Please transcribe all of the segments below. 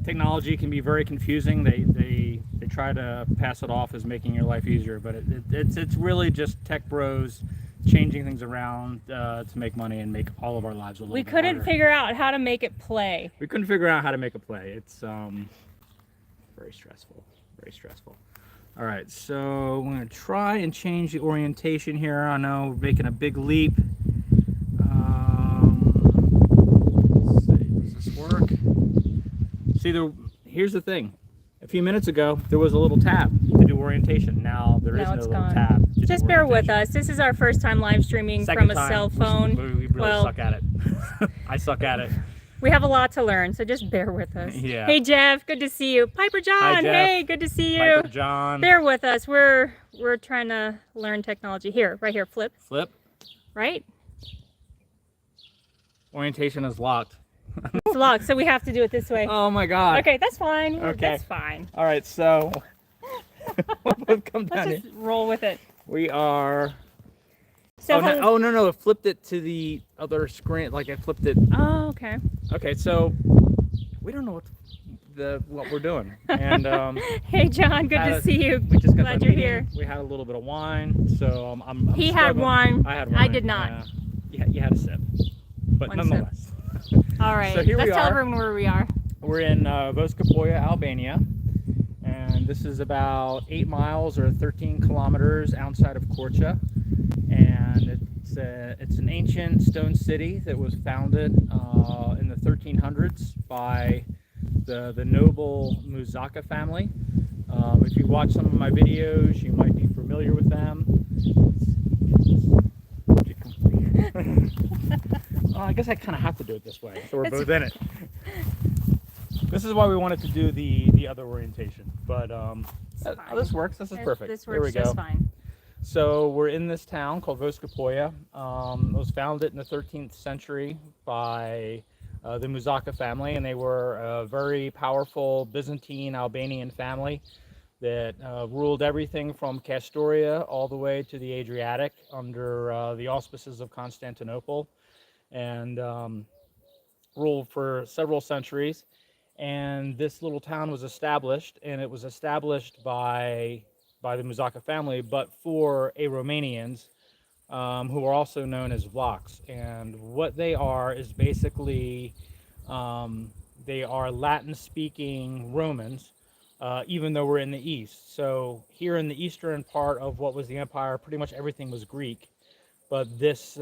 technology can be very confusing. They try to pass it off as making your life easier, but it's really just tech bros changing things around to make money and make all of our lives a little bit We couldn't harder. figure out how to make it play. We couldn't figure out how to make it play. It's very stressful, very stressful. All right, so I'm going to try and change the orientation here. I know we're making a big leap. Let's see, does this work? See, here's the thing. A few minutes ago, there was a little tab to do orientation. Now there is no little tab. Just bear with us. This is our first time live streaming from a cell phone. We really suck at it. I suck at it. We have a lot to learn, so just bear with us. Yeah. Hey Jeff, good to see you. Piper John, Hi, Jeff. Hey, good to see you. Piper John. Bear with us. We're trying to learn technology. Here, right here, flip. Flip. Right? Orientation is locked. It's locked, so we have to do it this way. Oh my God. Okay, that's fine. Okay. That's fine. All right, so we'll come down Let's just roll with it. We are. So oh no, it flipped it to the other screen. Like I flipped it. Oh, okay. Okay, so we don't know what we're doing. And hey John, good to see you. We just got Glad the you're meeting. here. We had a little bit of wine, so I'm He struggling. had wine. I had wine. I did not. You had a sip, but One nonetheless. All right. So here Let's we tell are. everyone where we are. We're in Voskopojë, Albania, and this is about 8 miles or 13 kilometers outside of Korça, and it's an ancient stone city that was founded in the 1300s by the noble Musaka family. If you watch some of my videos, you might be familiar with them. I guess I kind of have to do it this way, so we're both in it. This is why we wanted to do the other orientation, but this works. This is perfect. This There we works go. just fine. So we're in this town called Voskopojë. It was founded in the 13th century by the Musaka family, and they were a very powerful Byzantine Albanian family that ruled everything from Castoria all the way to the Adriatic under the auspices of Constantinople, and ruled for several centuries. And this little town was established, and it was established by the Musaka family, but for Romanians who are also known as Vlachs. And what they are is basically they are Latin-speaking Romans, even though we're in the east. So here in the eastern part of what was the empire, pretty much everything was Greek. But this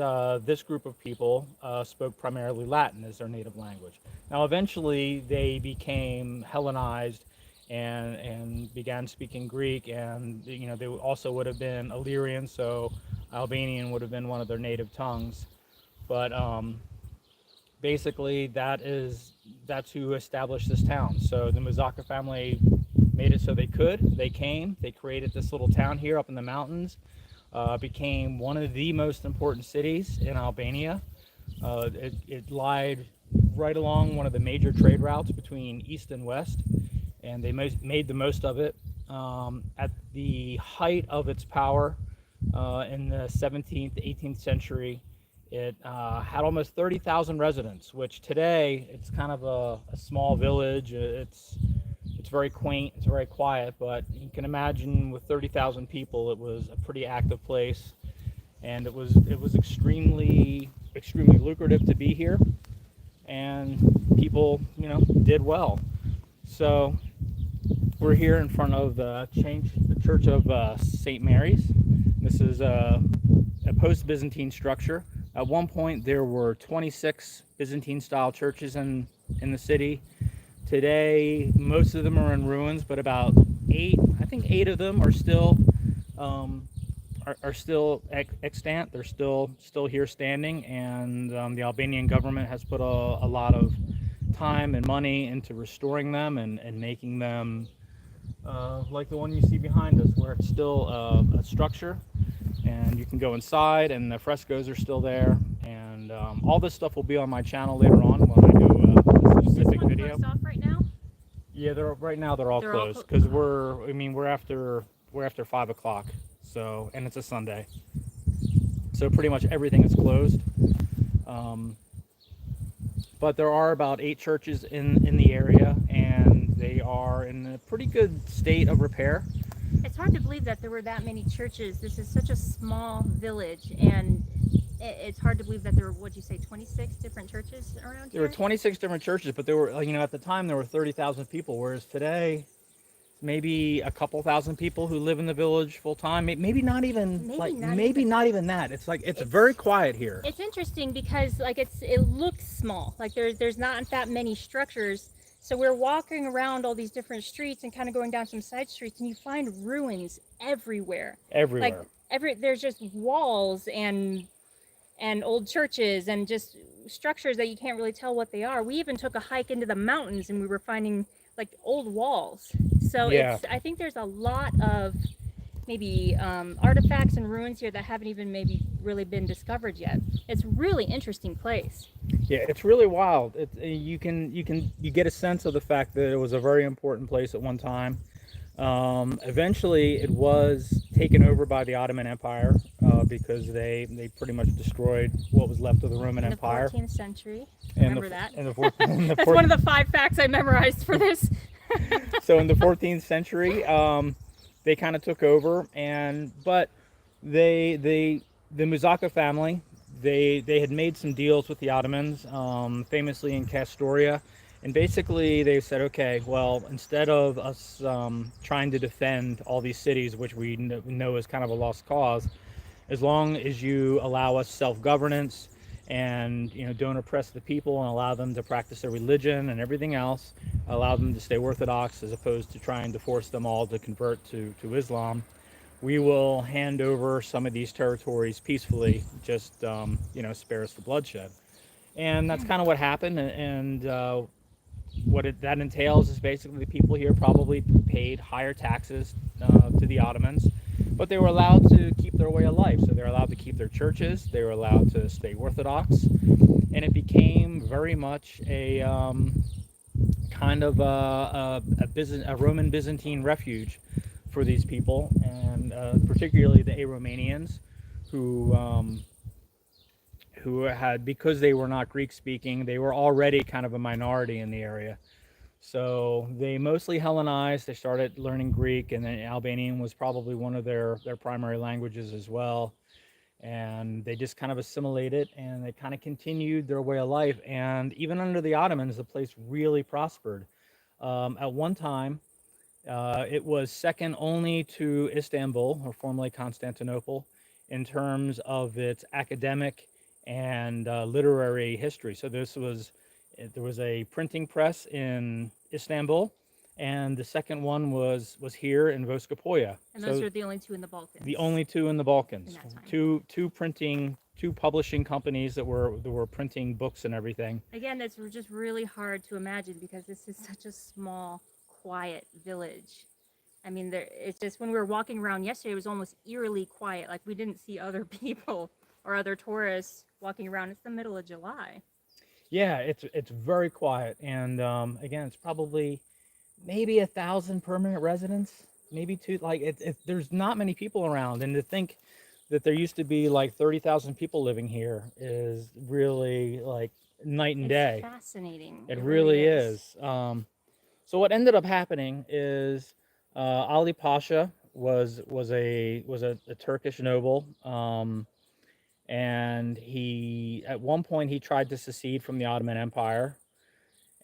group of people spoke primarily Latin as their native language. Now, eventually, they became Hellenized and began speaking Greek, and they also would have been Illyrian, so Albanian would have been one of their native tongues. But basically, that's who established this town. So the Musaka family made it so they could. They came. They created this little town here up in the mountains. Became one of the most important cities in Albania. It lied right along one of the major trade routes between east and west, and they made the most of it. At the height of its power in the 17th, 18th century, it had almost 30,000 residents, which today it's kind of a small village. It's very quaint, it's very quiet, but you can imagine with 30,000 people, it was a pretty active place, and it was extremely lucrative to be here, and people did well. So we're here in front of the Church of St. Mary's. This is a post-Byzantine structure. At one point, there were 26 Byzantine-style churches in the city. Today, most of them are in ruins, but about 8 of them are still extant. They're still here standing, and the Albanian government has put a lot of time and money into restoring them and making them like the one you see behind us, where it's still a structure, and you can go inside, and the frescoes are still there. And all this stuff will be on my channel later on when I do a specific video. Off right now? Yeah, right now they're all closed because we're after 5 o'clock. So, and it's a Sunday, so pretty much everything is closed. but there are about 8 churches in the area, and they are in a pretty good state of repair. It's hard to believe that there were that many churches. This is such a small village, and it's hard to believe that there were, what'd you say, 26 different churches around There were here? 26 different churches, but there were, at the time there were 30,000 people, whereas today maybe a couple thousand people who live in the village full time. Maybe not even not even that. It's very quiet here. It's interesting because it looks small. Like there's not that many structures. So we're walking around all these different streets and kind of going down some side streets, and you find ruins everywhere. Everywhere. There's just walls and old churches and just structures that you can't really tell what they are. We even took a hike into the mountains and we were finding like old walls. So Yeah. I think there's a lot of maybe artifacts and ruins here that haven't even maybe really been discovered yet. It's a really interesting place. Yeah, it's really wild. You get a sense of the fact that it was a very important place at one time. Eventually, it was taken over by the Ottoman Empire because they pretty much destroyed what was left of the Roman Empire. In the 14th century. In Remember that? That's one of the 5 facts I memorized for this. So in the 14th century, they kind of took over, but the Muzaka family, they had made some deals with the Ottomans, famously in Castoria. And basically they said, okay, well, instead of us trying to defend all these cities, which we know is kind of a lost cause, as long as you allow us self-governance and don't oppress the people and allow them to practice their religion and everything else, allow them to stay Orthodox as opposed to trying to force them all to convert to Islam, we will hand over some of these territories peacefully, just spare us the bloodshed. And that's kind of what happened. And that entails is basically the people here probably paid higher taxes to the Ottomans, but they were allowed to keep their way of life. So they're allowed to keep their churches, they were allowed to stay Orthodox, and it became very much a kind of a Roman Byzantine refuge for these people, and particularly the Aromanians, who had, because they were not Greek speaking, they were already kind of a minority in the area. So they mostly Hellenized. They started learning Greek, and then Albanian was probably one of their primary languages as well. And they just kind of assimilated, and they kind of continued their way of life. And even under the Ottomans, the place really prospered. At one time, it was second only to Istanbul, or formerly Constantinople, in terms of its academic and literary history. So there was a printing press in Istanbul, and the second one was here in Voskopojë. And those are the only 2 in the Balkans. The only 2 in the Balkans. In that time. Two publishing companies that were printing books and everything. Again, that's just really hard to imagine because this is such a small, quiet village. I mean, it's just, when we were walking around yesterday, it was almost eerily quiet. Like we didn't see other people or other tourists walking around. It's the middle of July. Yeah, it's very quiet, and again, it's probably maybe 1,000 permanent residents, maybe 2. Like there's not many people around, and to think that there used to be like 30,000 people living here is really like night and day. It's fascinating. It really is. So what ended up happening is Ali Pasha was a Turkish noble. And at one point he tried to secede from the Ottoman Empire,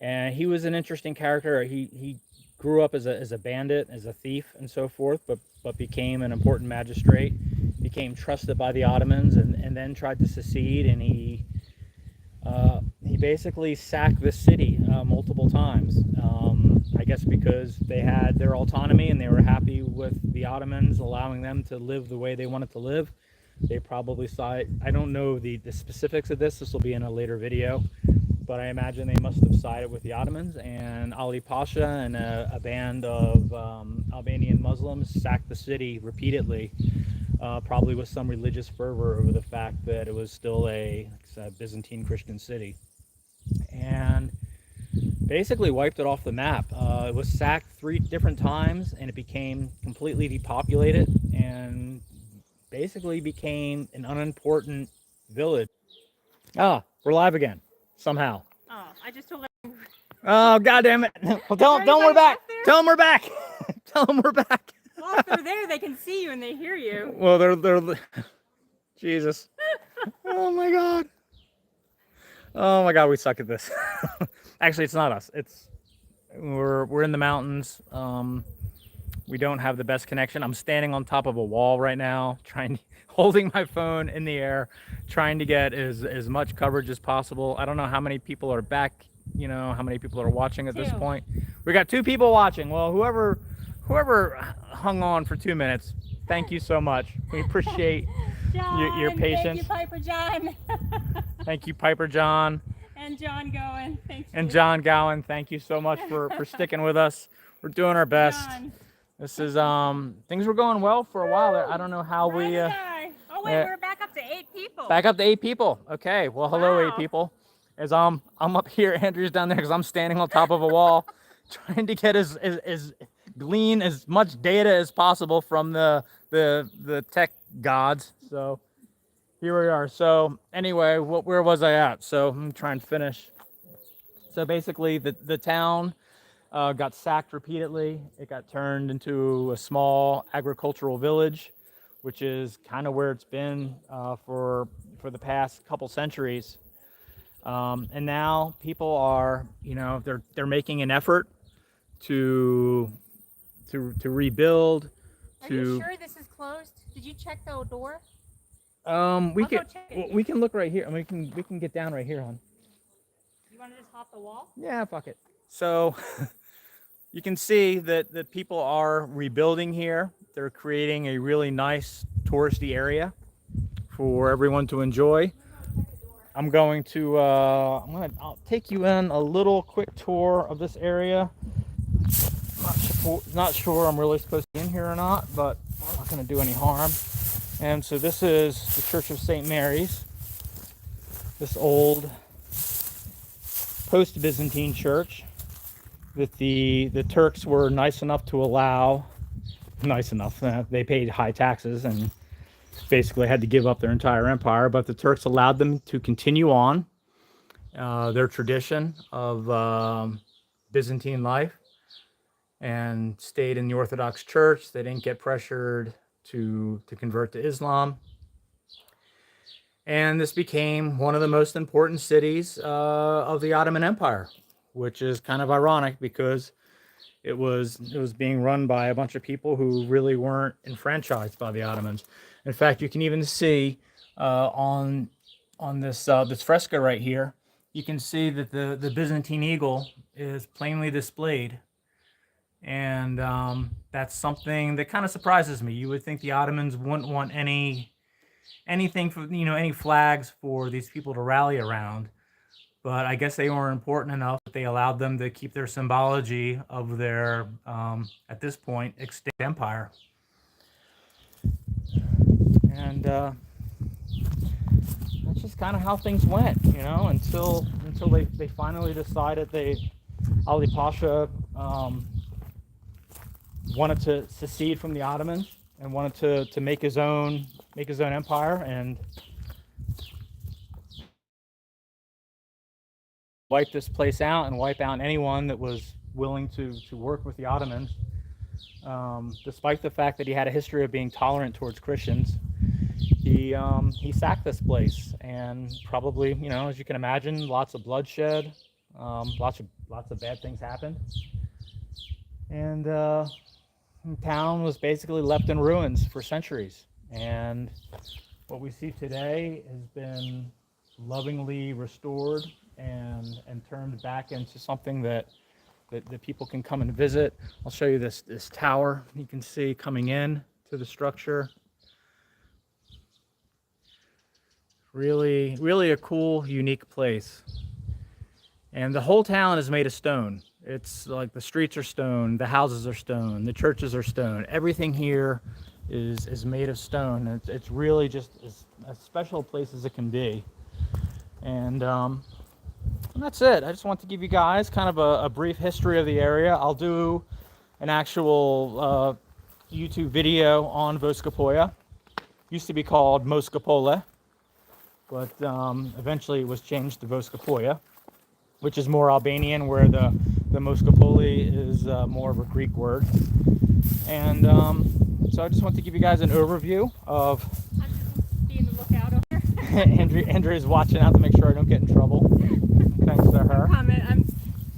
and he was an interesting character. He grew up as a bandit, as a thief, and so forth, but became an important magistrate, became trusted by the Ottomans, and then tried to secede. And he basically sacked the city multiple times. I guess because they had their autonomy and they were happy with the Ottomans allowing them to live the way they wanted to live. They probably saw it. I don't know the specifics of this. This will be in a later video, but I imagine they must have sided with the Ottomans, and Ali Pasha and a band of Albanian Muslims sacked the city repeatedly, probably with some religious fervor over the fact that it was still a Byzantine Christian city, and basically wiped it off the map. It was sacked 3 different times, and it became completely depopulated, and basically became an unimportant village. We're live again, somehow. Oh, I just told them. Oh, God damn it. Well, tell them we're back. Tell them we're back. Tell them we're back. Well, if they're there, they can see you and they hear you. Well, they're Jesus. Oh my God. Oh my God, we suck at this. Actually, it's not us. We're in the mountains. We don't have the best connection. I'm standing on top of a wall right now, holding my phone in the air, trying to get as much coverage as possible. I don't know how many people are back, how many people are watching at this point. We got 2 people watching. Well, whoever hung on for 2 minutes, thank you so much. We appreciate your patience. Thank you, Piper John. Thank you, Piper John. And John Gowen. Thanks. And John Gowen, thank you so much for sticking with us. We're doing our best. John. This is things were going well for a while there. I don't know how we Oh wait, we're back up to 8 people. Back up to 8 people. Okay. Well, hello, Wow. 8 people. As I'm up here, Andrew's down there because I'm standing on top of a wall, trying to get glean as much data as possible from the tech gods. So here we are. So anyway, where was I at? So I'm trying to finish. So basically, the town got sacked repeatedly. It got turned into a small agricultural village, which is kind of where it's been for the past couple centuries. And now people are, they're making an effort to rebuild. Are you sure this is closed? Did you check the door? We can look right here, and we can get down right here, hon. You want to just hop the wall? Yeah, fuck it. So you can see that people are rebuilding here. They're creating a really nice touristy area for everyone to enjoy. I'll take you in a little quick tour of this area. Not sure I'm really supposed to be in here or not, but I'm not going to do any harm. And so this is the Church of St. Mary's, this old post-Byzantine church that the Turks were nice enough to allow. They paid high taxes and basically had to give up their entire empire, but the Turks allowed them to continue on their tradition of Byzantine life and stayed in the Orthodox Church. They didn't get pressured to convert to Islam. And this became one of the most important cities of the Ottoman Empire, which is kind of ironic because it was being run by a bunch of people who really weren't enfranchised by the Ottomans. In fact, you can even see on this fresco right here, you can see that the Byzantine eagle is plainly displayed. And that's something that kind of surprises me. You would think the Ottomans wouldn't want anything for, any flags for these people to rally around. But I guess they weren't important enough that they allowed them to keep their symbology of their, at this point, extinct empire. And that's just kind of how things went, until they finally decided Ali Pasha wanted to secede from the Ottomans and wanted to make his own empire and wipe this place out and wipe out anyone that was willing to work with the Ottomans. Despite the fact that he had a history of being tolerant towards Christians, he sacked this place, and probably, as you can imagine, lots of bloodshed, lots of bad things happened, and the town was basically left in ruins for centuries. And what we see today has been lovingly restored and turned back into something that people can come and visit. I'll show you this tower you can see coming in to the structure. Really, really a cool, unique place. And the whole town is made of stone. It's like the streets are stone, the houses are stone, the churches are stone. Everything here is made of stone. It's really just as special a place as it can be. And that's it. I just want to give you guys kind of a brief history of the area. I'll do an actual YouTube video on Voskopojë. Used to be called Moskopole, but eventually it was changed to Voskopojë. which is more Albanian, where the Voskopojë is more of a Greek word. And so I just want to give you guys an overview of. I'm just being the lookout over here. Andrea's watching out to make sure I don't get in trouble. Thanks to her. I'm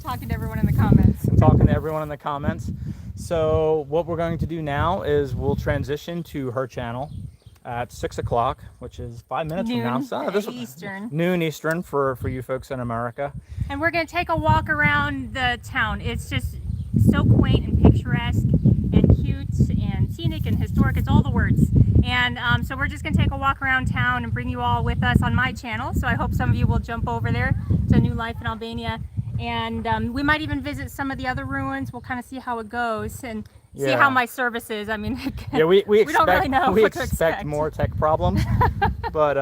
talking to everyone in the comments. I'm talking to everyone in the comments. So what we're going to do now is we'll transition to her channel at 6 o'clock, which is 5 minutes from now. So Eastern. Noon Eastern for you folks in America. And we're going to take a walk around the town. It's just so quaint and picturesque and cute and scenic and historic. It's all the words. And so we're just going to take a walk around town and bring you all with us on my channel. So I hope some of you will jump over there to New Life in Albania. And we might even visit some of the other ruins. We'll kind of see how it goes and see how my service is. I mean, yeah, we don't really know what to expect. More tech problems. But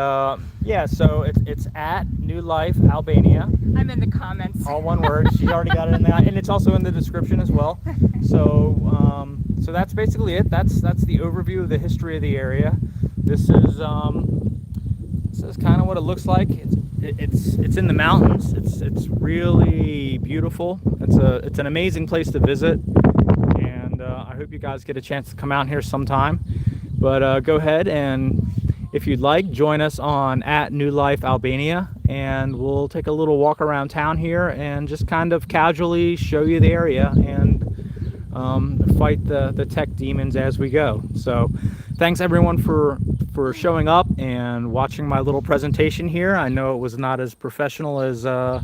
yeah, so it's at New Life Albania. I'm in the comments. All one word. She already got it in there, and it's also in the description as well. So so that's basically it. That's the overview of the history of the area. This is kind of what it looks like. It's in the mountains. It's really beautiful. It's an amazing place to visit, and I hope you guys get a chance to come out here sometime. But go ahead and, if you'd like, join us on at New Life Albania, and we'll take a little walk around town here and just kind of casually show you the area and fight the tech demons as we go. So thanks everyone for showing up and watching my little presentation here. I know it was not as professional as I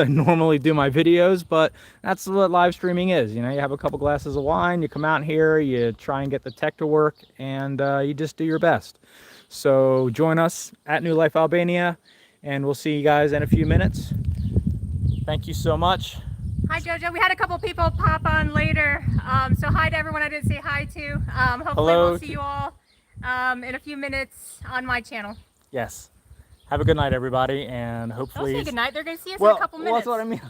normally do my videos, but that's what live streaming is. You know, you have a couple glasses of wine, you come out here, you try and get the tech to work, and you just do your best. So join us at New Life Albania, and we'll see you guys in a few minutes. Thank you so much. Hi Jojo, we had a couple people pop on later. So hi to everyone I didn't say hi to. Hopefully we'll see you all in a few minutes on my channel. Yes. Have a good night, everybody, and hopefully. Don't say good night. They're going to see us in a couple minutes. Well, that's what I mean.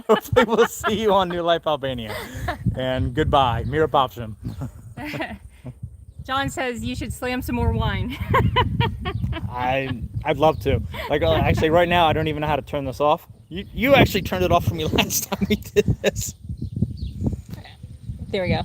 Hopefully we'll see you on New Life Albania. And goodbye. Mira Popsham. John says you should slam some more wine. I'd love to. Like, actually, right now I don't even know how to turn this off. You actually turned it off for me last time we did this. There we go.